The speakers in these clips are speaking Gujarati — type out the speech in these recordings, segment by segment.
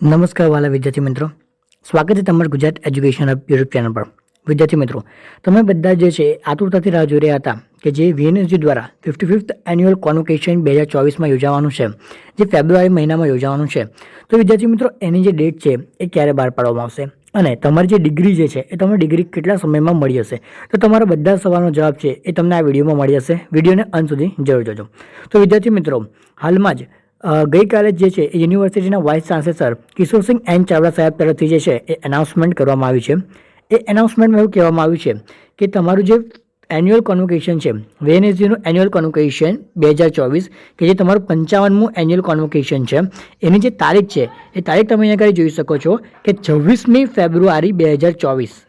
નમસ્કાર વાલા વિદ્યાર્થી મિત્રો, સ્વાગત છે તમારું Gujarat education hub YouTube channel પર। વિદ્યાર્થી મિત્રો, તમે બધા જે છે આતુરતાથી રાહ જોઈ રહ્યા હતા કે જે વીએનએસજી દ્વારા 55th એન્યુઅલ કોન્વોકેશન 2024માં યોજાવાનું છે, જે ફેબ્રુઆરી મહિનામાં યોજાવાનું છે। તો વિદ્યાર્થી મિત્રો, એની જે ડેટ છે એ ક્યારે બહાર પાડવામાં આવશે અને તમારી જે ડિગ્રી જે છે એ તમને ડિગ્રી કેટલા સમયમાં મળી હશે, તો તમારા બધા સવાલનો જવાબ છે એ તમને આ વિડીયોમાં મળી હશે। વિડીયોને અંત સુધી જરૂર જોજો। તો વિદ્યાર્થી મિત્રો, હાલમાં જ ગઈકાલે જે છે એ યુનિવર્સિટીના vice chancellor Kishorsinh N Chavda સાહેબ તરફથી જે છે એ એનાઉન્સમેન્ટ કરવામાં આવ્યું છે। એ એનાઉન્સમેન્ટમાં એવું કહેવામાં આવ્યું છે કે તમારું જે એન્યુઅલ કોન્વોકેશન છે, વીએનએસજીનું એન્યુઅલ કોન્વોકેશન 2024 કે જે તમારું 55મું એન્યુઅલ કોન્વોકેશન છે, એની જે તારીખ છે એ તારીખ તમે અહીંયા આગળ જોઈ શકો છો કે 26મી ફેબ્રુઆરી 2024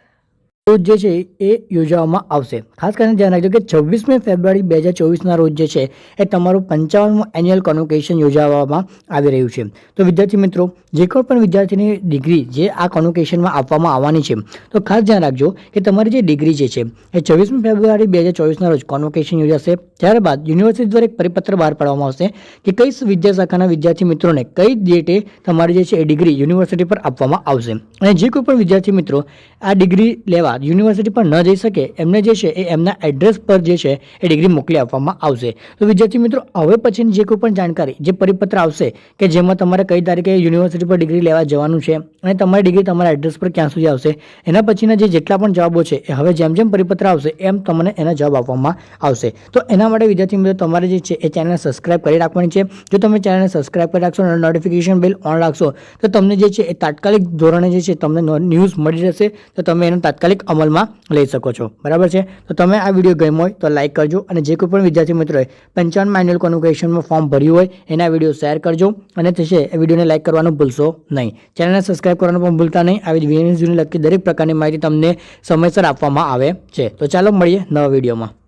રોજ જે છે એ યોજવામાં આવશે। ખાસ કરીને ધ્યાન રાખજો કે 26મી ફેબ્રુઆરી 2024ના રોજ જે છે એ તમારું 55મું એન્યુઅલ કોન્વોકેશન યોજવામાં આવી રહ્યું છે। તો વિદ્યાર્થી મિત્રો, જે કોઈ પણ વિદ્યાર્થીની ડિગ્રી જે આ કોન્વોકેશનમાં આપવામાં આવવાની છે, તો ખાસ ધ્યાન રાખજો કે તમારી જે ડિગ્રી જે છે એ 26મી ફેબ્રુઆરી 2024ના રોજ કોન્વોકેશન યોજાશે। ત્યારબાદ યુનિવર્સિટી દ્વારા એક પરિપત્ર બહાર પાડવામાં આવશે કે કઈ વિદ્યાશાખાના વિદ્યાર્થી મિત્રોને કઈ ડેટે તમારી જે છે એ ડિગ્રી યુનિવર્સિટી પર આપવામાં આવશે। અને જે કોઈ પણ વિદ્યાર્થી મિત્રો આ ડિગ્રી લેવા યુનિવર્સિટી પર ન જઈ શકે, એમને જે છે એ એમના એડ્રેસ પર જે છે એ ડિગ્રી મોકલી આપવામાં આવશે। તો વિદ્યાર્થી મિત્રો, હવે પછીની જે કોઈ પણ જાણકારી, જે પરિપત્ર આવશે કે જેમાં તમારે કઈ તારીખે યુનિવર્સિટી પર ડિગ્રી લેવા જવાનું છે અને તમારી ડિગ્રી તમારા એડ્રેસ પર ક્યાં સુધી આવશે, એના પછીના જે જેટલા પણ જવાબો છે એ હવે જેમ જેમ પરિપત્ર આવશે એમ તમને એના જવાબ આપવામાં આવશે। તો એના માટે વિદ્યાર્થી મિત્રો, તમારે જે છે એ ચેનલને સબસ્ક્રાઇબ કરી રાખવાની છે। જો તમે ચેનલને સબસ્ક્રાઇબ કરી રાખશો અને નોટિફિકેશન બેલ ઓન રાખશો તો તમને જે છે એ તાત્કાલિક ધોરણે જે છે તમને ન્યૂઝ મળી રહેશે, તો તમે એનો તાત્કાલિક અમલમાં લઈ શકો છો। બરાબર છે? તો તમે આ વિડીયો ગમ્યો હોય તો લાઇક કરજો અને જે કોઈ પણ વિદ્યાર્થી મિત્રોએ 55મા એન્યુઅલ કોન્વોકેશનમાં ફોર્મ ભર્યું હોય એના વિડીયો શેર કરજો અને તે છે એ વિડીયોને લાઇક કરવાનું ભૂલશો નહીં। ચેનલને સબસ્ક્રાઇબ કરવાનું પણ ભૂલતા નહીં। આવી વીએનએસજીને લગતી દરેક પ્રકારની માહિતી તમને સમયસર આપવામાં આવે છે। તો ચાલો મળીએ નવા વિડીયોમાં।